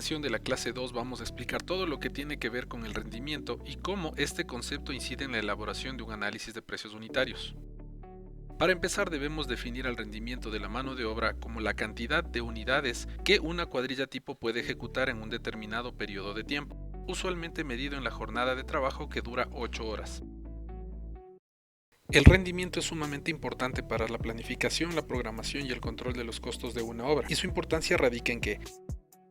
versión de la clase 2 vamos a explicar todo lo que tiene que ver con el rendimiento y cómo este concepto incide en la elaboración de un análisis de precios unitarios. Para empezar debemos definir el rendimiento de la mano de obra como la cantidad de unidades que una cuadrilla tipo puede ejecutar en un determinado periodo de tiempo, usualmente medido en la jornada de trabajo que dura 8 horas. El rendimiento es sumamente importante para la planificación, la programación y el control de los costos de una obra, y su importancia radica en que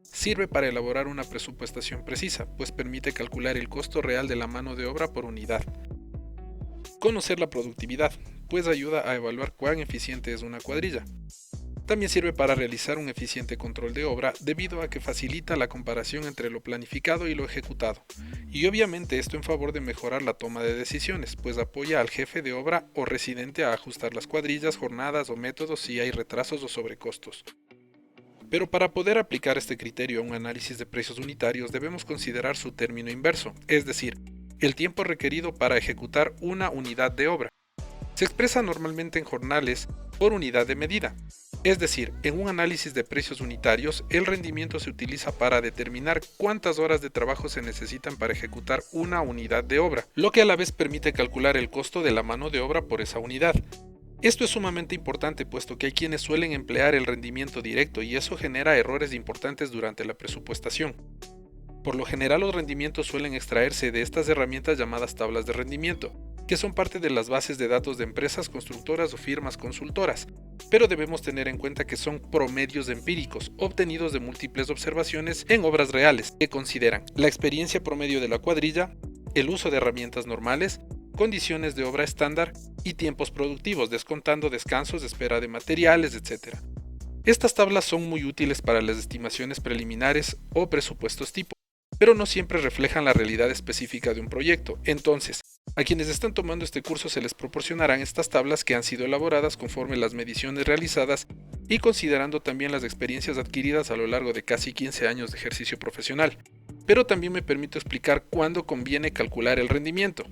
sirve para elaborar una presupuestación precisa, pues permite calcular el costo real de la mano de obra por unidad. Conocer la productividad, pues ayuda a evaluar cuán eficiente es una cuadrilla. También sirve para realizar un eficiente control de obra debido a que facilita la comparación entre lo planificado y lo ejecutado, y obviamente esto en favor de mejorar la toma de decisiones, pues apoya al jefe de obra o residente a ajustar las cuadrillas, jornadas o métodos si hay retrasos o sobrecostos. Pero para poder aplicar este criterio a un análisis de precios unitarios debemos considerar su término inverso, es decir, el tiempo requerido para ejecutar una unidad de obra. Se expresa normalmente en jornales por unidad de medida. Es decir, en un análisis de precios unitarios, el rendimiento se utiliza para determinar cuántas horas de trabajo se necesitan para ejecutar una unidad de obra, lo que a la vez permite calcular el costo de la mano de obra por esa unidad. Esto es sumamente importante puesto que hay quienes suelen emplear el rendimiento directo y eso genera errores importantes durante la presupuestación. Por lo general los rendimientos suelen extraerse de estas herramientas llamadas tablas de rendimiento, que son parte de las bases de datos de empresas constructoras o firmas consultoras, pero debemos tener en cuenta que son promedios empíricos, obtenidos de múltiples observaciones en obras reales, que consideran la experiencia promedio de la cuadrilla, el uso de herramientas normales, condiciones de obra estándar y tiempos productivos, descontando descansos de espera de materiales, etc. Estas tablas son muy útiles para las estimaciones preliminares o presupuestos tipo, pero no siempre reflejan la realidad específica de un proyecto. Entonces, a quienes están tomando este curso se les proporcionarán estas tablas que han sido elaboradas conforme las mediciones realizadas y considerando también las experiencias adquiridas a lo largo de casi 15 años de ejercicio profesional. Pero también me permito explicar cuándo conviene calcular el rendimiento.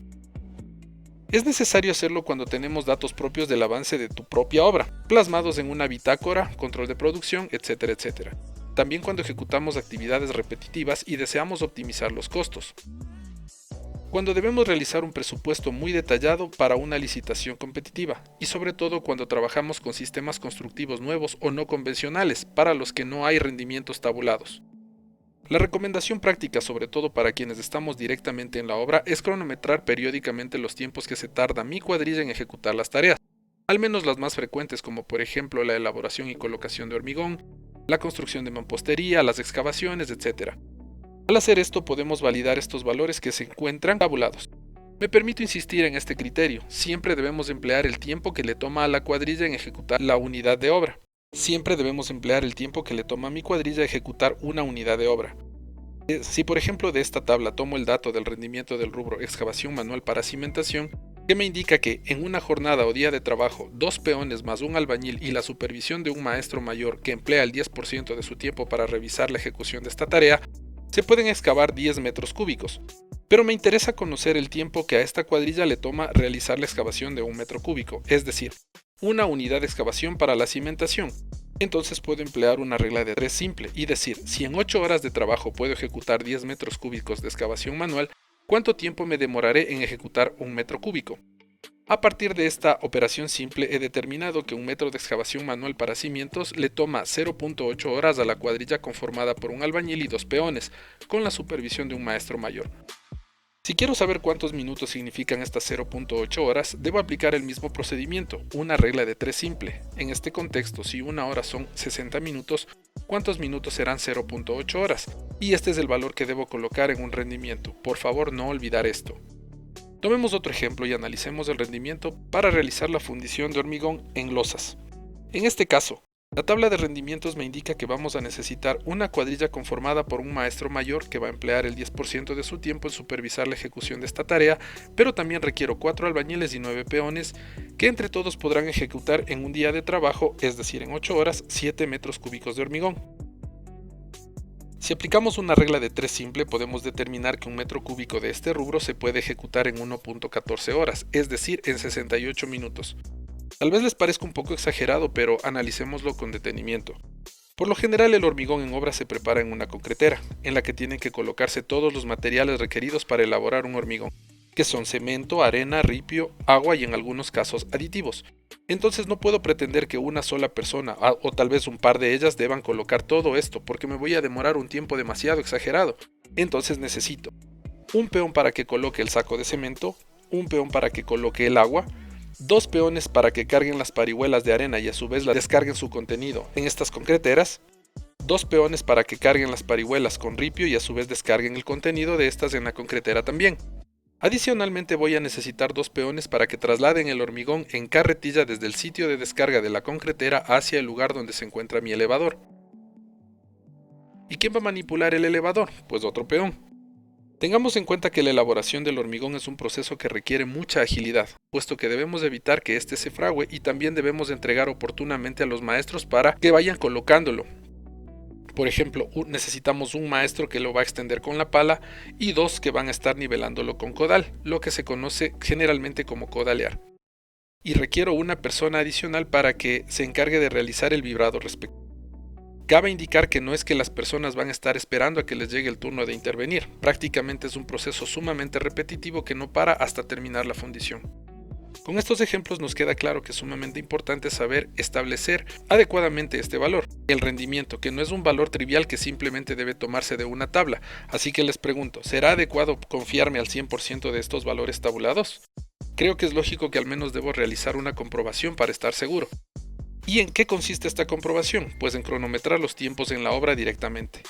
Es necesario hacerlo cuando tenemos datos propios del avance de tu propia obra, plasmados en una bitácora, control de producción, etcétera, etcétera. También cuando ejecutamos actividades repetitivas y deseamos optimizar los costos. Cuando debemos realizar un presupuesto muy detallado para una licitación competitiva, y sobre todo cuando trabajamos con sistemas constructivos nuevos o no convencionales, para los que no hay rendimientos tabulados. La recomendación práctica, sobre todo para quienes estamos directamente en la obra, es cronometrar periódicamente los tiempos que se tarda mi cuadrilla en ejecutar las tareas, al menos las más frecuentes como por ejemplo la elaboración y colocación de hormigón, la construcción de mampostería, las excavaciones, etc. Al hacer esto podemos validar estos valores que se encuentran tabulados. Me permito insistir en este criterio, siempre debemos emplear el tiempo que le toma a la cuadrilla en ejecutar la unidad de obra. Siempre debemos emplear el tiempo que le toma a mi cuadrilla ejecutar una unidad de obra. Si por ejemplo de esta tabla tomo el dato del rendimiento del rubro excavación manual para cimentación, que me indica que en una jornada o día de trabajo, 2 peones más un albañil y la supervisión de un maestro mayor que emplea el 10% de su tiempo para revisar la ejecución de esta tarea, se pueden excavar 10 metros cúbicos. Pero me interesa conocer el tiempo que a esta cuadrilla le toma realizar la excavación de 1 metro cúbico, es decir, una unidad de excavación para la cimentación. Entonces puedo emplear una regla de 3 simple y decir, si en 8 horas de trabajo puedo ejecutar 10 metros cúbicos de excavación manual, ¿cuánto tiempo me demoraré en ejecutar 1 metro cúbico? A partir de esta operación simple he determinado que 1 metro de excavación manual para cimientos le toma 0.8 horas a la cuadrilla conformada por un albañil y 2 peones, con la supervisión de un maestro mayor. Si quiero saber cuántos minutos significan estas 0.8 horas, debo aplicar el mismo procedimiento, una regla de 3 simple. En este contexto, si una hora son 60 minutos, ¿cuántos minutos serán 0.8 horas? Y este es el valor que debo colocar en un rendimiento. Por favor, no olvidar esto. Tomemos otro ejemplo y analicemos el rendimiento para realizar la fundición de hormigón en losas. En este caso, la tabla de rendimientos me indica que vamos a necesitar una cuadrilla conformada por un maestro mayor que va a emplear el 10% de su tiempo en supervisar la ejecución de esta tarea, pero también requiero 4 albañiles y 9 peones que entre todos podrán ejecutar en un día de trabajo, es decir en 8 horas, 7 metros cúbicos de hormigón. Si aplicamos una regla de 3 simple, podemos determinar que 1 metro cúbico de este rubro se puede ejecutar en 1.14 horas, es decir, en 68 minutos. Tal vez les parezca un poco exagerado, pero analicémoslo con detenimiento. Por lo general el hormigón en obra se prepara en una concretera, en la que tienen que colocarse todos los materiales requeridos para elaborar un hormigón, que son cemento, arena, ripio, agua y en algunos casos aditivos. Entonces no puedo pretender que una sola persona o tal vez un par de ellas deban colocar todo esto porque me voy a demorar un tiempo demasiado exagerado. Entonces necesito un peón para que coloque el saco de cemento, un peón para que coloque el agua, dos peones para que carguen las parihuelas de arena y a su vez la descarguen su contenido en estas concreteras, dos peones para que carguen las parihuelas con ripio y a su vez descarguen el contenido de estas en la concretera también. Adicionalmente voy a necesitar dos peones para que trasladen el hormigón en carretilla desde el sitio de descarga de la concretera hacia el lugar donde se encuentra mi elevador. ¿Y quién va a manipular el elevador? Pues otro peón. Tengamos en cuenta que la elaboración del hormigón es un proceso que requiere mucha agilidad, puesto que debemos evitar que éste se fragüe y también debemos entregar oportunamente a los maestros para que vayan colocándolo. Por ejemplo, necesitamos un maestro que lo va a extender con la pala y dos que van a estar nivelándolo con codal, lo que se conoce generalmente como codalear. Y requiero una persona adicional para que se encargue de realizar el vibrado respectivo. Cabe indicar que no es que las personas van a estar esperando a que les llegue el turno de intervenir, prácticamente es un proceso sumamente repetitivo que no para hasta terminar la fundición. Con estos ejemplos nos queda claro que es sumamente importante saber establecer adecuadamente este valor, el rendimiento, que no es un valor trivial que simplemente debe tomarse de una tabla, así que les pregunto, ¿será adecuado confiarme al 100% de estos valores tabulados? Creo que es lógico que al menos debo realizar una comprobación para estar seguro. ¿Y en qué consiste esta comprobación? Pues en cronometrar los tiempos en la obra directamente.